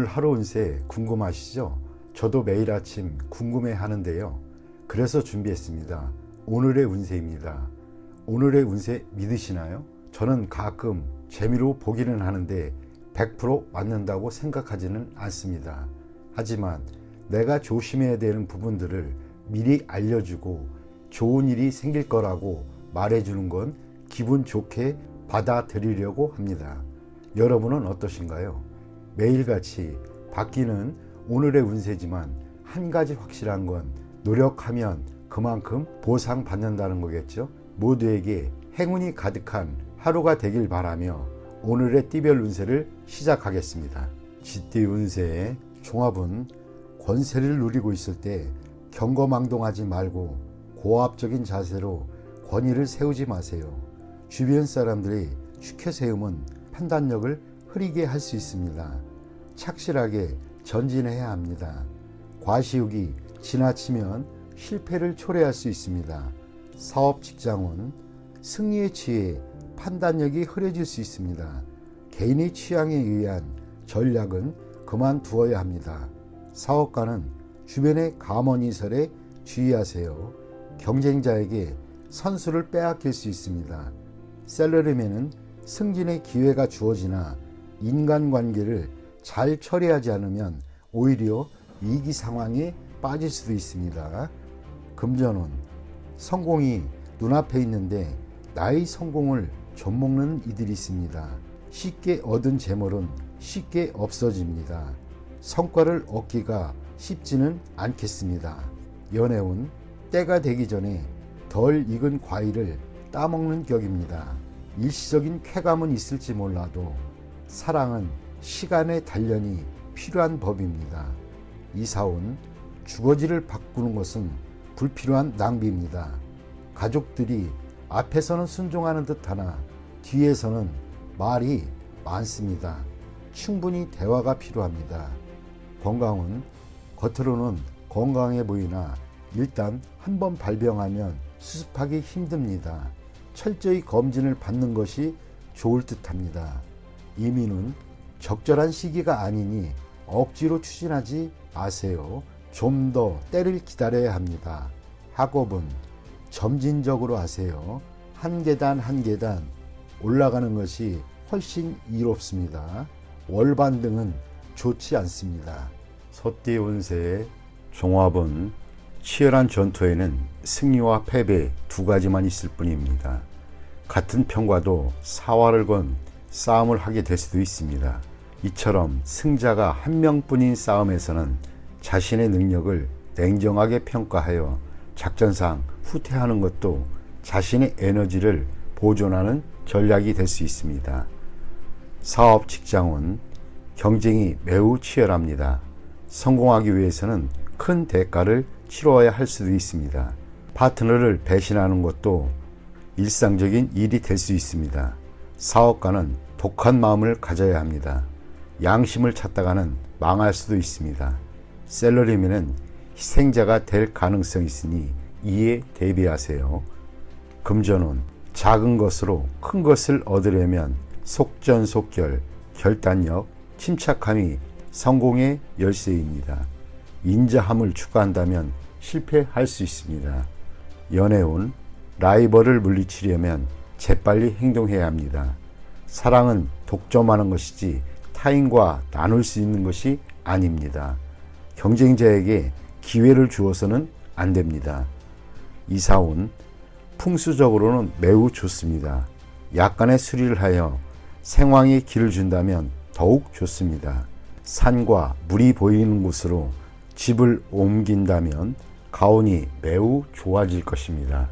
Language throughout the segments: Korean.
하루 운세 궁금하시죠? 저도 매일 아침 궁금해 하는데요. 그래서 준비했습니다. 오늘의 운세입니다. 오늘의 운세 믿으시나요? 저는 가끔 재미로 보기는 하는데 100% 맞는다고 생각하지는 않습니다. 하지만 내가 조심해야 되는 부분들을 미리 알려주고 좋은 일이 생길 거라고 말해주는 건 기분 좋게 받아들이려고 합니다. 여러분은 어떠신가요? 매일같이 바뀌는 오늘의 운세지만 한 가지 확실한 건 노력하면 그만큼 보상받는다는 거겠죠. 모두에게 행운이 가득한 하루가 되길 바라며 오늘의 띠별 운세를 시작하겠습니다. 쥐띠 운세의 종합은 권세를 누리고 있을 때 경거망동하지 말고 고압적인 자세로 권위를 세우지 마세요. 주변 사람들이 추켜세움은 판단력을 흐리게 할 수 있습니다. 착실하게 전진해야 합니다. 과시욕이 지나치면 실패를 초래할 수 있습니다. 사업 직장은 승리에 취해 판단력이 흐려질 수 있습니다. 개인의 취향에 의한 전략은 그만두어야 합니다. 사업가는 주변의 감언이설에 주의하세요. 경쟁자에게 선수를 빼앗길 수 있습니다. 셀러리맨은 승진의 기회가 주어지나 인간관계를 잘 처리하지 않으면 오히려 위기 상황에 빠질 수도 있습니다. 금전운, 성공이 눈앞에 있는데 나의 성공을 좀먹는 이들이 있습니다. 쉽게 얻은 재물은 쉽게 없어집니다. 성과를 얻기가 쉽지는 않겠습니다. 연애운, 때가 되기 전에 덜 익은 과일을 따먹는 격입니다. 일시적인 쾌감은 있을지 몰라도 사랑은 시간의 단련이 필요한 법입니다. 이사운, 주거지를 바꾸는 것은 불필요한 낭비입니다. 가족들이 앞에서는 순종하는 듯하나 뒤에서는 말이 많습니다. 충분히 대화가 필요합니다. 건강은 겉으로는 건강해 보이나 일단 한번 발병하면 수습하기 힘듭니다. 철저히 검진을 받는 것이 좋을 듯합니다. 이민은 적절한 시기가 아니니 억지로 추진하지 마세요. 좀 더 때를 기다려야 합니다. 학업은 점진적으로 하세요. 한 계단 한 계단 올라가는 것이 훨씬 이롭습니다. 월반등은 좋지 않습니다. 소띠 운세의 종합은 치열한 전투에는 승리와 패배 두 가지만 있을 뿐입니다. 같은 편과도 사활을 건 싸움을 하게 될 수도 있습니다. 이처럼 승자가 한 명뿐인 싸움에서는 자신의 능력을 냉정하게 평가하여 작전상 후퇴하는 것도 자신의 에너지를 보존하는 전략이 될 수 있습니다. 사업 직장은 경쟁이 매우 치열합니다. 성공하기 위해서는 큰 대가를 치러야 할 수도 있습니다. 파트너를 배신하는 것도 일상적인 일이 될 수 있습니다. 사업가는 독한 마음을 가져야 합니다. 양심을 찾다가는 망할 수도 있습니다. 셀러리맨은 희생자가 될 가능성이 있으니 이에 대비하세요. 금전운, 작은 것으로 큰 것을 얻으려면 속전속결, 결단력, 침착함이 성공의 열쇠입니다. 인자함을 추구한다면 실패할 수 있습니다. 연애운, 라이벌을 물리치려면 재빨리 행동해야 합니다. 사랑은 독점하는 것이지 타인과 나눌 수 있는 것이 아닙니다. 경쟁자에게 기회를 주어서는 안 됩니다. 이사운, 풍수적으로는 매우 좋습니다. 약간의 수리를 하여 생황에 길을 준다면 더욱 좋습니다. 산과 물이 보이는 곳으로 집을 옮긴다면 가운이 매우 좋아질 것입니다.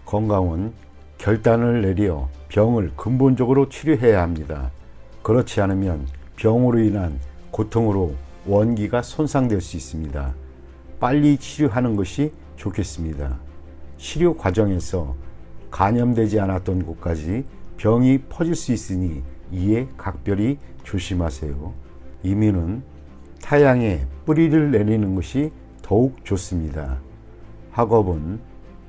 건강은 결단을 내려 병을 근본적으로 치료해야 합니다. 그렇지 않으면 병으로 인한 고통으로 원기가 손상될 수 있습니다. 빨리 치료하는 것이 좋겠습니다. 치료 과정에서 감염되지 않았던 곳까지 병이 퍼질 수 있으니 이에 각별히 조심하세요. 이민은 타양에 뿌리를 내리는 것이 더욱 좋습니다. 학업은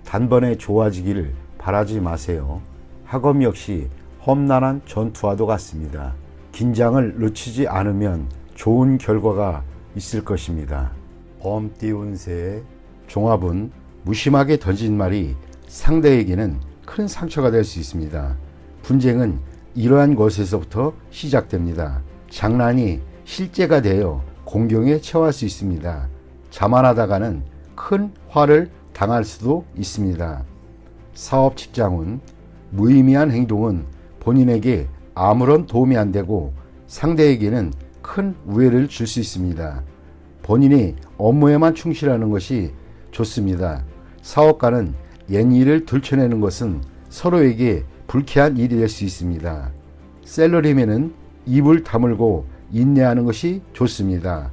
단번에 좋아지기를 바라지 마세요. 학업 역시 험난한 전투와도 같습니다. 긴장을 늦추지 않으면 좋은 결과가 있을 것입니다. 범띠 운세의 종합은 무심하게 던진 말이 상대에게는 큰 상처가 될 수 있습니다. 분쟁은 이러한 것에서부터 시작됩니다. 장난이 실제가 되어 공경에 처할 수 있습니다. 자만하다가는 큰 화를 당할 수도 있습니다. 사업 직장운 무의미한 행동은 본인에게 아무런 도움이 안 되고 상대에게는 큰 우애를 줄 수 있습니다. 본인이 업무에만 충실하는 것이 좋습니다. 사업가는 옛일을 들춰내는 것은 서로에게 불쾌한 일이 될 수 있습니다. 셀러리맨은 입을 다물고 인내하는 것이 좋습니다.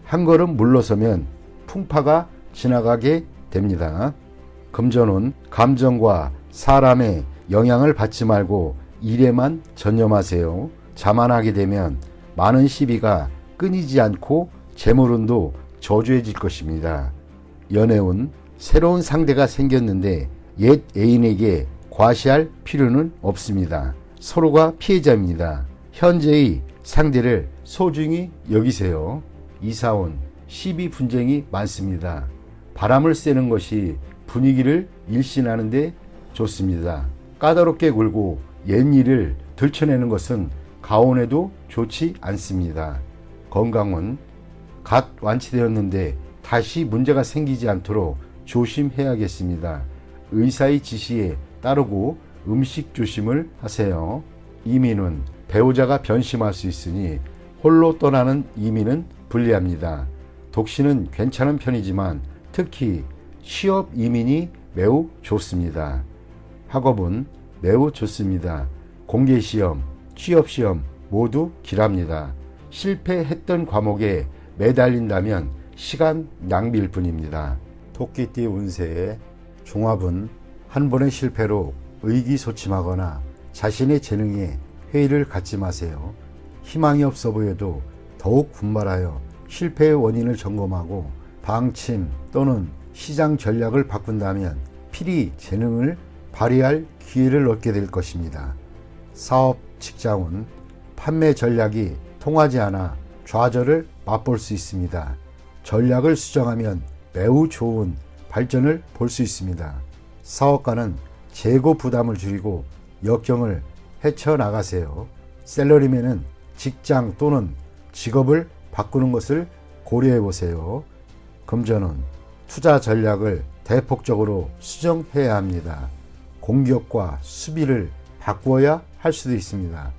한 걸음 물러서면 풍파가 지나가게 됩니다. 금전운 감정과 사람의 영향을 받지 말고 일에만 전념하세요. 자만하게 되면 많은 시비가 끊이지 않고 재물운도 저조해질 것입니다. 연애운 새로운 상대가 생겼는데 옛 애인에게 과시할 필요는 없습니다. 서로가 피해자입니다. 현재의 상대를 소중히 여기세요. 이사운 시비 분쟁이 많습니다. 바람을 쐬는 것이 분위기를 일신하는 데 좋습니다. 까다롭게 굴고 옛일을 들춰내는 것은 가온에도 좋지 않습니다. 건강은 갓 완치되었는데 다시 문제가 생기지 않도록 조심해야겠습니다. 의사의 지시에 따르고 음식 조심을 하세요. 이민은 배우자가 변심할 수 있으니 홀로 떠나는 이민은 불리합니다. 독신은 괜찮은 편이지만 특히 취업 이민이 매우 좋습니다. 학업은 매우 좋습니다. 공개시험, 취업시험 모두 길합니다. 실패했던 과목에 매달린다면 시간 낭비일 뿐입니다. 토끼띠 운세의 종합은 한 번의 실패로 의기소침하거나 자신의 재능에 회의를 갖지 마세요. 희망이 없어 보여도 더욱 분발하여 실패의 원인을 점검하고 방침 또는 시장 전략을 바꾼다면 필히 재능을 발휘할 기회를 얻게 될 것입니다. 사업 직장운 판매 전략이 통하지 않아 좌절을 맛볼 수 있습니다. 전략을 수정하면 매우 좋은 발전을 볼 수 있습니다. 사업가는 재고 부담을 줄이고 역경을 헤쳐나가세요. 셀러리맨은 직장 또는 직업을 바꾸는 것을 고려해 보세요. 금전은 투자 전략을 대폭적으로 수정해야 합니다. 공격과 수비를 바꾸어야 할 수도 있습니다.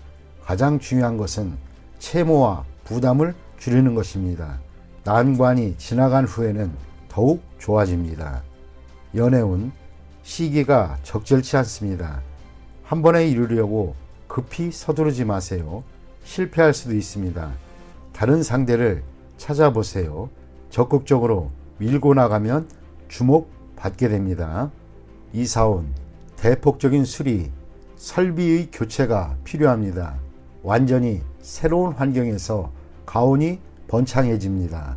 가장 중요한 것은 채무와 부담을 줄이는 것입니다. 난관이 지나간 후에는 더욱 좋아집니다. 연애운 시기가 적절치 않습니다. 한 번에 이루려고 급히 서두르지 마세요. 실패할 수도 있습니다. 다른 상대를 찾아보세요. 적극적으로 밀고 나가면 주목받게 됩니다. 이사운 대폭적인 수리, 설비의 교체가 필요합니다. 완전히 새로운 환경에서 가온이 번창해집니다.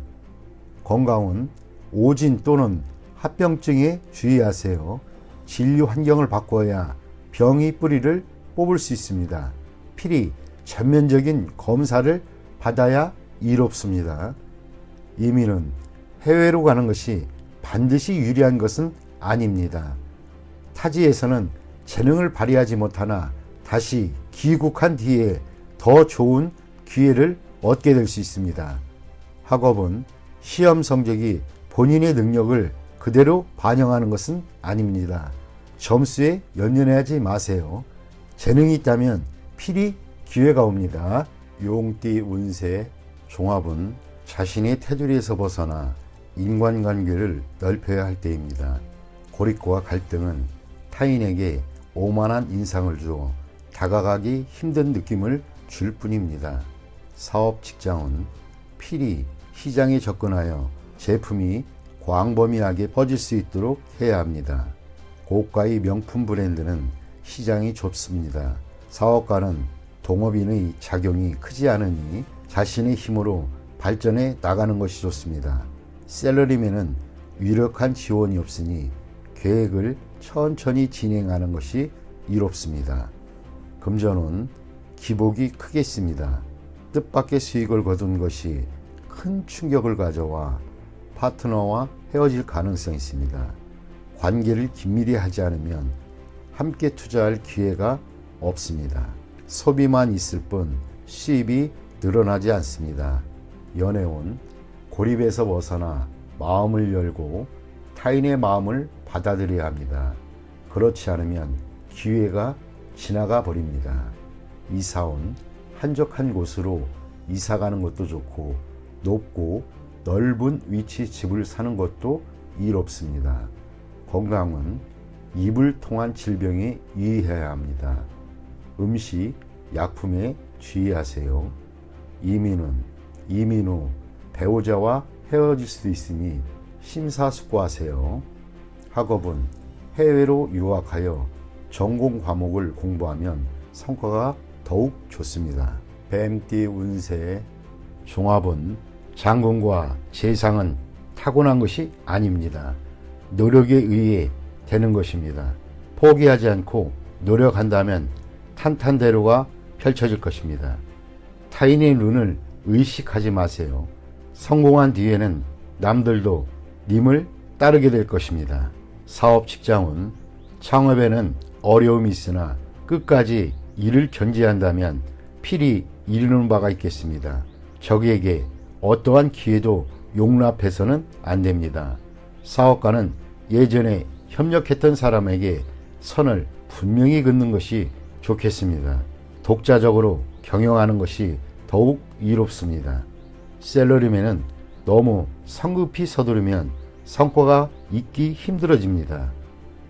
건강은 오진 또는 합병증에 주의하세요. 진료 환경을 바꿔야 병의 뿌리를 뽑을 수 있습니다. 필히 전면적인 검사를 받아야 이롭습니다. 이민은 해외로 가는 것이 반드시 유리한 것은 아닙니다. 타지에서는 재능을 발휘하지 못하나 다시 귀국한 뒤에 더 좋은 기회를 얻게 될 수 있습니다. 학업은 시험 성적이 본인의 능력을 그대로 반영하는 것은 아닙니다. 점수에 연연하지 마세요. 재능이 있다면 필히 기회가 옵니다. 용띠 운세 종합은 자신의 테두리에서 벗어나 인간관계를 넓혀야 할 때입니다. 고립과 갈등은 타인에게 오만한 인상을 주어 다가가기 힘든 느낌을 줄 뿐입니다. 사업 직장은 필히 시장에 접근하여 제품이 광범위하게 퍼질 수 있도록 해야 합니다. 고가의 명품 브랜드는 시장이 좁습니다. 사업가는 동업인의 작용이 크지 않으니 자신의 힘으로 발전해 나가는 것이 좋습니다. 셀러리맨은 유력한 지원이 없으니 계획을 천천히 진행하는 것이 이롭습니다. 금전은 기복이 크겠습니다. 뜻밖의 수익을 거둔 것이 큰 충격을 가져와 파트너와 헤어질 가능성이 있습니다. 관계를 긴밀히 하지 않으면 함께 투자할 기회가 없습니다. 소비만 있을 뿐 수입이 늘어나지 않습니다. 연애운 고립에서 벗어나 마음을 열고 타인의 마음을 받아들여야 합니다. 그렇지 않으면 기회가 지나가 버립니다. 이사온 한적한 곳으로 이사가는 것도 좋고 높고 넓은 위치 집을 사는 것도 이롭습니다. 건강은 입을 통한 질병에 유의해야 합니다. 음식, 약품에 주의하세요. 이민 후 배우자와 헤어질 수도 있으니 심사숙고하세요. 학업은 해외로 유학하여 전공 과목을 공부하면 성과가 더욱 좋습니다. 뱀띠 운세 종합은 장군과 재상은 타고난 것이 아닙니다. 노력에 의해 되는 것입니다. 포기하지 않고 노력한다면 탄탄대로가 펼쳐질 것입니다. 타인의 눈을 의식하지 마세요. 성공한 뒤에는 남들도 님을 따르게 될 것입니다. 사업 직장은 창업에는 어려움이 있으나 끝까지 일을 견제한다면 필히 이루는 바가 있겠습니다. 적에게 어떠한 기회도 용납해서는 안 됩니다. 사업가는 예전에 협력했던 사람에게 선을 분명히 긋는 것이 좋겠습니다. 독자적으로 경영하는 것이 더욱 이롭습니다. 셀러리맨은 너무 성급히 서두르면 성과가 있기 힘들어집니다.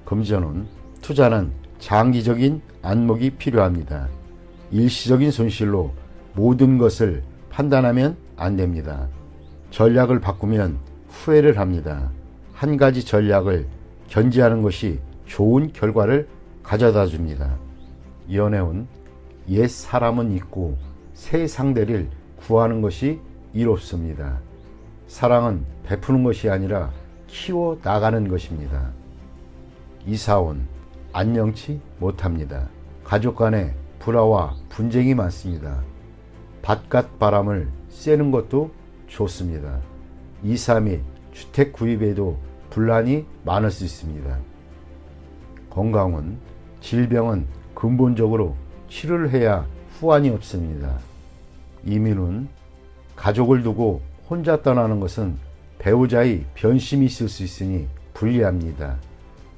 금전운 투자는 장기적인 안목이 필요합니다. 일시적인 손실로 모든 것을 판단하면 안 됩니다. 전략을 바꾸면 후회를 합니다. 한 가지 전략을 견지하는 것이 좋은 결과를 가져다 줍니다. 연애운 옛 사람은 잊고 새 상대를 구하는 것이 이롭습니다. 사랑은 베푸는 것이 아니라 키워 나가는 것입니다. 이사온 안녕치 못합니다. 가족 간에 불화와 분쟁이 많습니다. 바깥 바람을 쐬는 것도 좋습니다. 2, 3일 주택 구입에도 분란이 많을 수 있습니다. 건강은 질병은 근본적으로 치료를 해야 후환이 없습니다. 이민은 가족을 두고 혼자 떠나는 것은 배우자의 변심이 있을 수 있으니 불리합니다.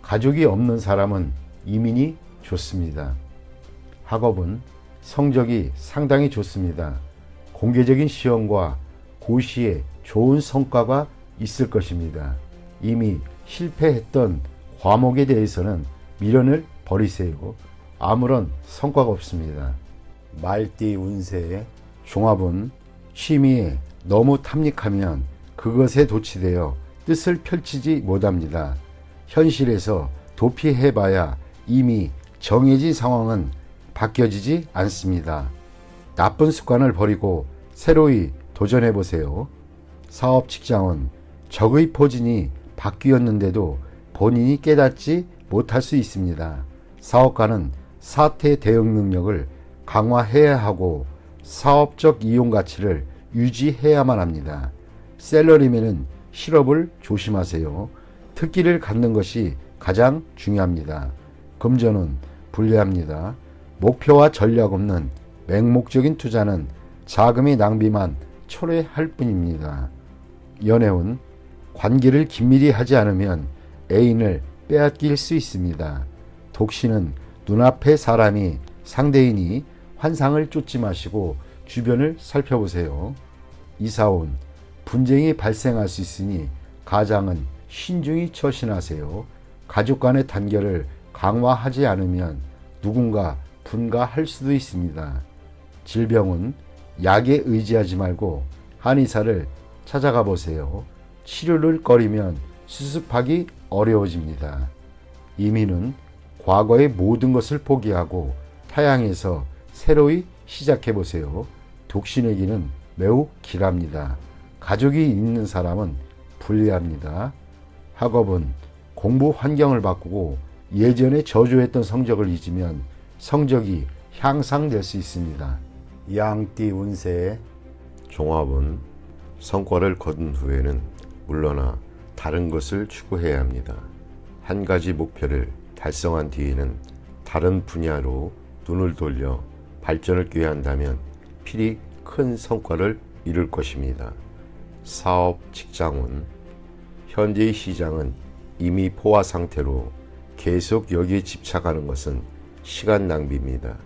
가족이 없는 사람은 이민이 좋습니다. 학업은 성적이 상당히 좋습니다. 공개적인 시험과 고시에 좋은 성과가 있을 것입니다. 이미 실패했던 과목에 대해서는 미련을 버리세요. 아무런 성과가 없습니다. 말띠 운세의 종합은 취미에 너무 탐닉하면 그것에 도취되어 뜻을 펼치지 못합니다. 현실에서 도피해봐야 이미 정해진 상황은 바뀌어지지 않습니다. 나쁜 습관을 버리고 새로이 도전해보세요. 사업 직장은 적의 포진이 바뀌었는데도 본인이 깨닫지 못할 수 있습니다. 사업가는 사태 대응 능력을 강화해야 하고 사업적 이용 가치를 유지해야만 합니다. 셀러리맨은 실업을 조심하세요. 특기를 갖는 것이 가장 중요합니다. 금전은 불리합니다. 목표와 전략 없는 맹목적인 투자는 자금의 낭비만 초래할 뿐입니다. 연애운 관계를 긴밀히 하지 않으면 애인을 빼앗길 수 있습니다. 독신은 눈앞의 사람이 상대이니 환상을 쫓지 마시고 주변을 살펴보세요. 이사온 분쟁이 발생할 수 있으니 가장은 신중히 처신하세요. 가족 간의 단결을 강화하지 않으면 누군가 분가할 수도 있습니다. 질병은 약에 의지하지 말고 한의사를 찾아가 보세요. 치료를 꺼리면 수습하기 어려워집니다. 이민은 과거의 모든 것을 포기하고 타향해서 새로이 시작해 보세요. 독신에게는 매우 길합니다. 가족이 있는 사람은 불리합니다. 학업은 공부 환경을 바꾸고 예전에 저조했던 성적을 잊으면 성적이 향상될 수 있습니다. 양띠 운세. 종합은 성과를 거둔 후에는 물러나 다른 것을 추구해야 합니다. 한 가지 목표를 달성한 뒤에는 다른 분야로 눈을 돌려 발전을 꾀한다면 필히 큰 성과를 이룰 것입니다. 사업, 직장운. 현재의 시장은 이미 포화 상태로 계속 여기에 집착하는 것은 시간 낭비입니다.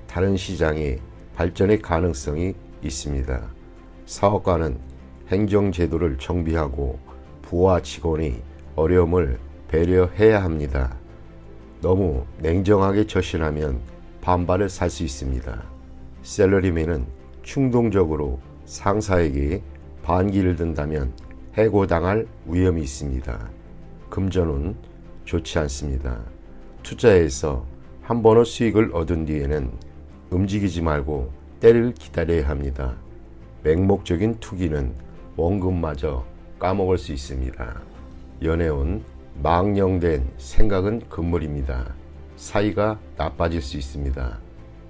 다른 시장에 발전의 가능성이 있습니다. 사업가는 행정제도를 정비하고 부하 직원의 어려움을 배려해야 합니다. 너무 냉정하게 처신하면 반발을 살 수 있습니다. 샐러리맨은 충동적으로 상사에게 반기를 든다면 해고당할 위험이 있습니다. 금전운 좋지 않습니다. 투자해서 한 번의 수익을 얻은 뒤에는 움직이지 말고 때를 기다려야 합니다. 맹목적인 투기는 원금마저 까먹을 수 있습니다. 연애운 망령된 생각은 금물입니다. 사이가 나빠질 수 있습니다.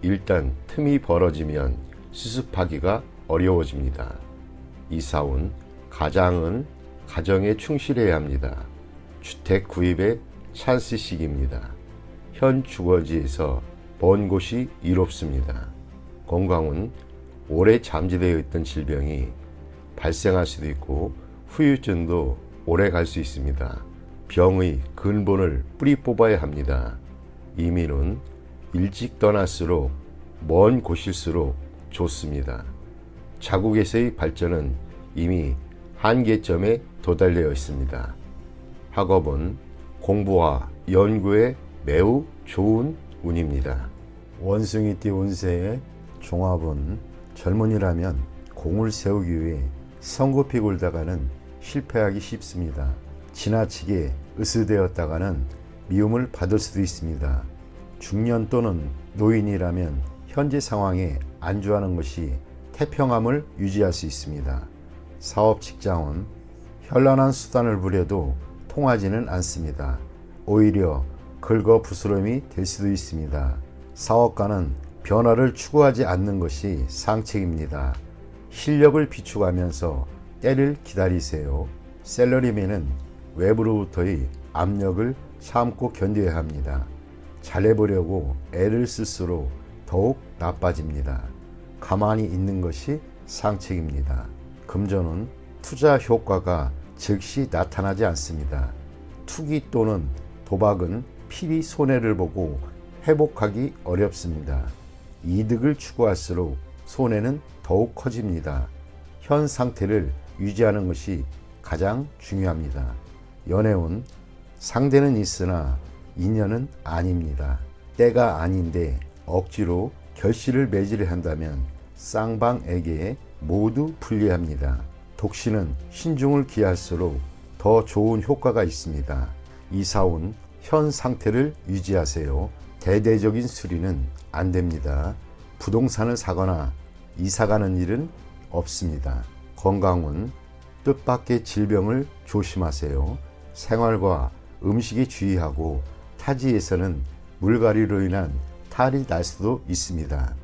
일단 틈이 벌어지면 수습하기가 어려워집니다. 이사운 가장은 가정에 충실해야 합니다. 주택 구입의 찬스 시기입니다. 현 주거지에서 먼 곳이 이롭습니다. 건강은 오래 잠재되어 있던 질병이 발생할 수도 있고 후유증도 오래 갈 수 있습니다. 병의 근본을 뿌리 뽑아야 합니다. 이민은 일찍 떠날수록 먼 곳일수록 좋습니다. 자국에서의 발전은 이미 한계점에 도달되어 있습니다. 학업은 공부와 연구에 매우 좋은 운입니다. 원숭이띠 운세의 종합은 젊은이라면 공을 세우기 위해 성급히 굴다가는 실패하기 쉽습니다. 지나치게 으스대었다가는 미움을 받을 수도 있습니다. 중년 또는 노인이라면 현재 상황에 안주하는 것이 태평함을 유지할 수 있습니다. 사업 직장은 현란한 수단을 부려도 통하지는 않습니다. 오히려 긁어 부스럼이 될 수도 있습니다. 사업가는 변화를 추구하지 않는 것이 상책입니다. 실력을 비축하면서 때를 기다리세요. 샐러리맨은 외부로부터의 압력을 참고 견뎌야 합니다. 잘해보려고 애를 쓸수록 더욱 나빠집니다. 가만히 있는 것이 상책입니다. 금전은 투자 효과가 즉시 나타나지 않습니다. 투기 또는 도박은 필히 손해를 보고 회복하기 어렵습니다. 이득을 추구할수록 손해는 더욱 커집니다. 현 상태를 유지하는 것이 가장 중요합니다. 연애운 상대는 있으나 인연은 아닙니다. 때가 아닌데 억지로 결실을 맺으려 한다면 쌍방에게 모두 불리합니다. 독신은 신중을 기할수록 더 좋은 효과가 있습니다. 이사운 현 상태를 유지하세요. 대대적인 수리는 안 됩니다. 부동산을 사거나 이사가는 일은 없습니다. 건강은 뜻밖의 질병을 조심하세요. 생활과 음식에 주의하고 타지에서는 물갈이로 인한 탈이 날 수도 있습니다.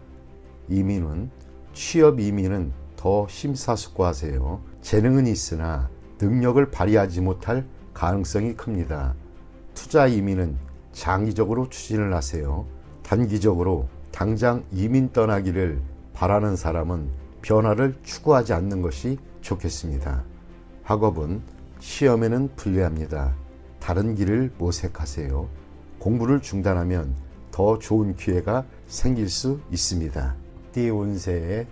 이민은 취업 이민은 더 심사숙고하세요. 재능은 있으나 능력을 발휘하지 못할 가능성이 큽니다. 투자 이민은 장기적으로 추진을 하세요. 단기적으로 당장 이민 떠나기를 바라는 사람은 변화를 추구하지 않는 것이 좋겠습니다. 학업은 시험에는 불리합니다. 다른 길을 모색하세요. 공부를 중단하면 더 좋은 기회가 생길 수 있습니다. 띠 운세의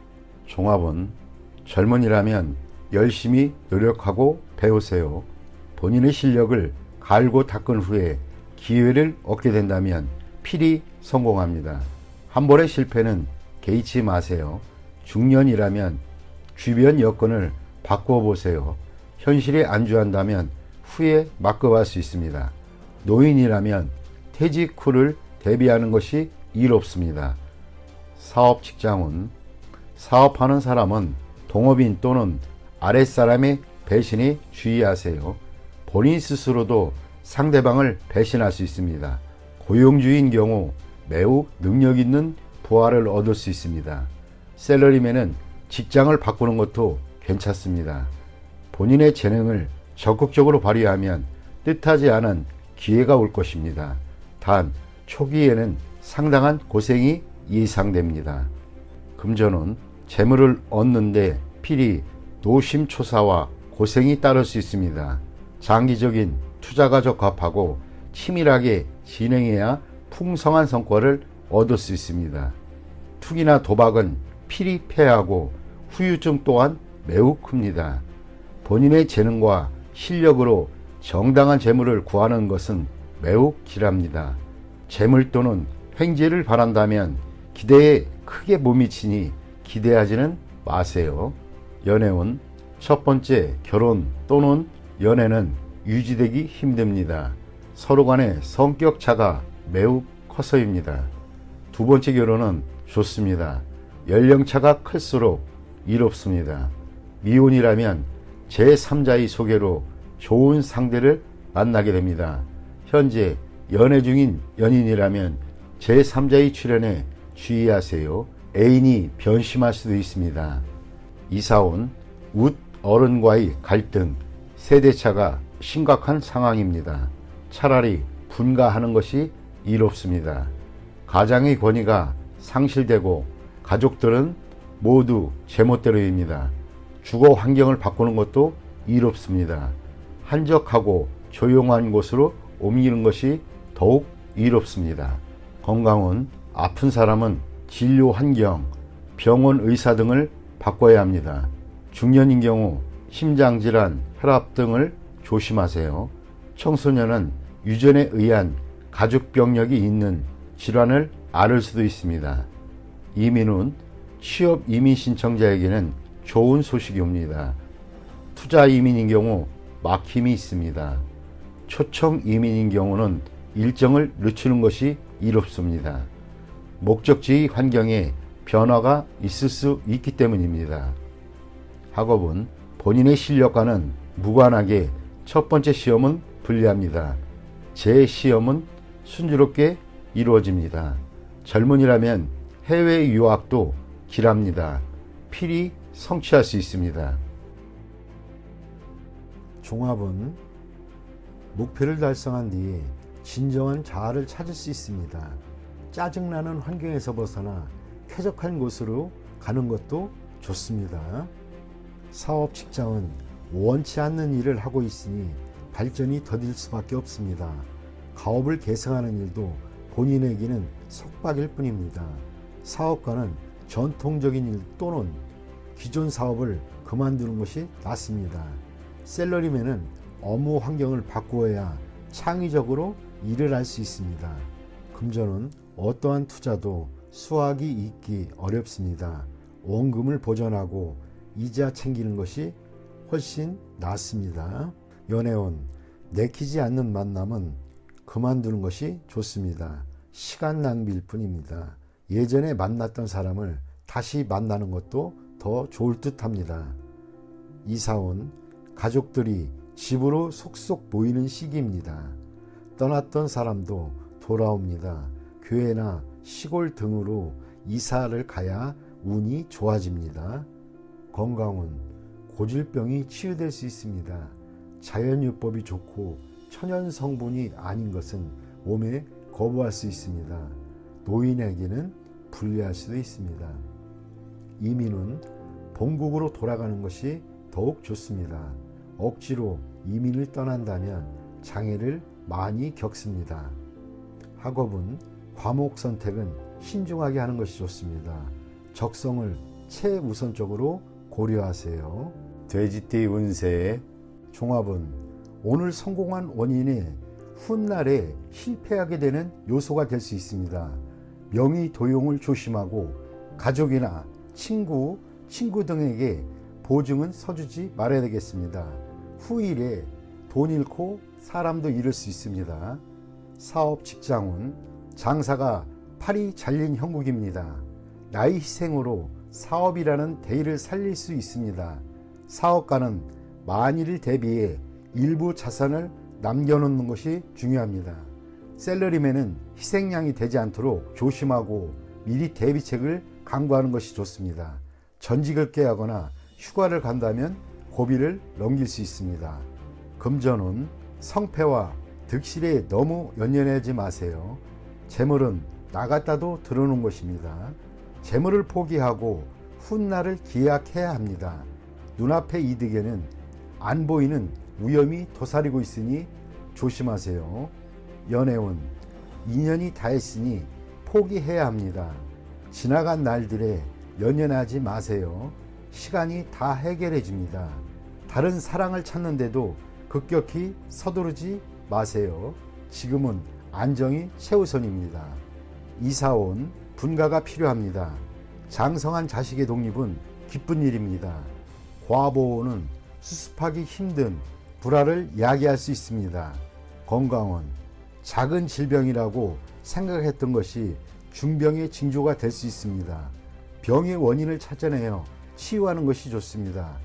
종합은 젊은이라면 열심히 노력하고 배우세요. 본인의 실력을 갈고 닦은 후에 기회를 얻게 된다면 필히 성공합니다. 한 번의 실패는 개의치 마세요. 중년이라면 주변 여건을 바꾸어 보세요. 현실에 안주한다면 후에 막급할 수 있습니다. 노인이라면 퇴직 후를 대비하는 것이 이롭습니다. 사업 직장운 사업하는 사람은 동업인 또는 아랫사람의 배신에 주의하세요. 본인 스스로도 상대방을 배신할 수 있습니다. 고용주의인 경우 매우 능력 있는 부하를 얻을 수 있습니다. 샐러리맨은 직장을 바꾸는 것도 괜찮습니다. 본인의 재능을 적극적으로 발휘하면 뜻하지 않은 기회가 올 것입니다. 단 초기에는 상당한 고생이 예상됩니다. 금전운, 재물을 얻는데 필히 노심초사와 고생이 따를 수 있습니다. 장기적인 투자가 적합하고 치밀하게 진행해야 풍성한 성과를 얻을 수 있습니다. 투기나 도박은 필히 패하고 후유증 또한 매우 큽니다. 본인의 재능과 실력으로 정당한 재물을 구하는 것은 매우 길합니다. 재물 또는 횡재를 바란다면 기대에 크게 못 미치니 기대하지는 마세요. 연애운, 첫 번째 결혼 또는 연애는 유지되기 힘듭니다. 서로 간의 성격 차가 매우 커서입니다. 두 번째 결혼은 좋습니다. 연령차가 클수록 이롭습니다. 미혼이라면 제3자의 소개로 좋은 상대를 만나게 됩니다. 현재 연애 중인 연인이라면 제3자의 출연에 주의하세요. 애인이 변심할 수도 있습니다. 이사온, 웃 어른과의 갈등, 세대차가 심각한 상황입니다. 차라리 분가하는 것이 이롭습니다. 가장의 권위가 상실되고 가족들은 모두 제멋대로입니다. 주거 환경을 바꾸는 것도 이롭습니다. 한적하고 조용한 곳으로 옮기는 것이 더욱 이롭습니다. 건강은 아픈 사람은 진료 환경, 병원 의사 등을 바꿔야 합니다. 중년인 경우 심장질환, 혈압 등을 조심하세요. 청소년은 유전에 의한 가족병력이 있는 질환을 앓을 수도 있습니다. 이민은 취업 이민 신청자에게는 좋은 소식이 옵니다. 투자 이민인 경우 막힘이 있습니다. 초청 이민인 경우는 일정을 늦추는 것이 이롭습니다. 목적지의 환경에 변화가 있을 수 있기 때문입니다. 학업은 본인의 실력과는 무관하게 첫 번째 시험은 불리합니다. 제 시험은 순조롭게 이루어집니다. 젊은이라면 해외 유학도 길합니다. 필히 성취할 수 있습니다. 종합은 목표를 달성한 뒤에 진정한 자아를 찾을 수 있습니다. 짜증나는 환경에서 벗어나 쾌적한 곳으로 가는 것도 좋습니다. 사업 직장은 원치 않는 일을 하고 있으니 발전이 더딜 수밖에 없습니다. 가업을 계승하는 일도 본인에게는 속박일 뿐입니다. 사업가는 전통적인 일 또는 기존 사업을 그만두는 것이 낫습니다. 샐러리맨은 업무 환경을 바꾸어야 창의적으로 일을 할 수 있습니다. 금전은 어떠한 투자도 수확이 있기 어렵습니다. 원금을 보전하고 이자 챙기는 것이 훨씬 낫습니다. 연애운, 내키지 않는 만남은 그만두는 것이 좋습니다. 시간 낭비일 뿐입니다. 예전에 만났던 사람을 다시 만나는 것도 더 좋을 듯 합니다. 이사온, 가족들이 집으로 속속 모이는 시기입니다. 떠났던 사람도 돌아옵니다. 교회나 시골 등으로 이사를 가야 운이 좋아집니다. 건강은 고질병이 치유될 수 있습니다. 자연요법이 좋고 천연 성분이 아닌 것은 몸에 거부할 수 있습니다. 노인에게는 불리할 수도 있습니다. 이민은 본국으로 돌아가는 것이 더욱 좋습니다. 억지로 이민을 떠난다면 장애를 많이 겪습니다. 학업은 과목 선택은 신중하게 하는 것이 좋습니다. 적성을 최우선적으로 고려하세요. 돼지띠 운세의 종합은 오늘 성공한 원인이 훗날에 실패하게 되는 요소가 될 수 있습니다. 명의 도용을 조심하고 가족이나 친구 등에게 보증은 서주지 말아야 되겠습니다. 후일에 돈 잃고 사람도 잃을 수 있습니다. 사업 직장운, 장사가 팔이 잘린 형국입니다. 나의 희생으로 사업이라는 대의를 살릴 수 있습니다. 사업가는 만일을 대비해 일부 자산을 남겨놓는 것이 중요합니다. 샐러리맨은 희생양이 되지 않도록 조심하고 미리 대비책을 강구하는 것이 좋습니다. 전직을 깨하거나 휴가를 간다면 고비를 넘길 수 있습니다. 금전운, 성패와 득실에 너무 연연하지 마세요. 재물은 나갔다도 들어오는 것입니다. 재물을 포기하고 훗날을 기약해야 합니다. 눈앞의 이득에는 안 보이는 위험이 도사리고 있으니 조심하세요. 연애운, 인연이 다했으니 포기해야 합니다. 지나간 날들에 연연하지 마세요. 시간이 다 해결해 줍니다. 다른 사랑을 찾는데도 급격히 서두르지 마세요. 지금은 안정이 최우선입니다. 이사온, 분가가 필요합니다. 장성한 자식의 독립은 기쁜 일입니다. 과보호는 수습하기 힘든 불화를 야기할 수 있습니다. 건강은 작은 질병이라고 생각했던 것이 중병의 징조가 될 수 있습니다. 병의 원인을 찾아내어 치유하는 것이 좋습니다.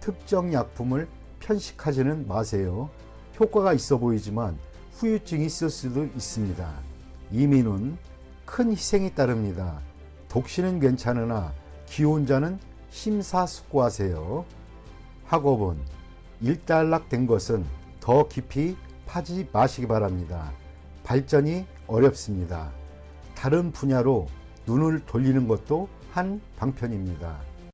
특정 약품을 편식하지는 마세요. 효과가 있어 보이지만 후유증이 있을 수도 있습니다. 이민은 큰 희생이 따릅니다. 독신은 괜찮으나 기혼자는 심사숙고하세요. 학업은 일단락된 것은 더 깊이 파지 마시기 바랍니다. 발전이 어렵습니다. 다른 분야로 눈을 돌리는 것도 한 방편입니다.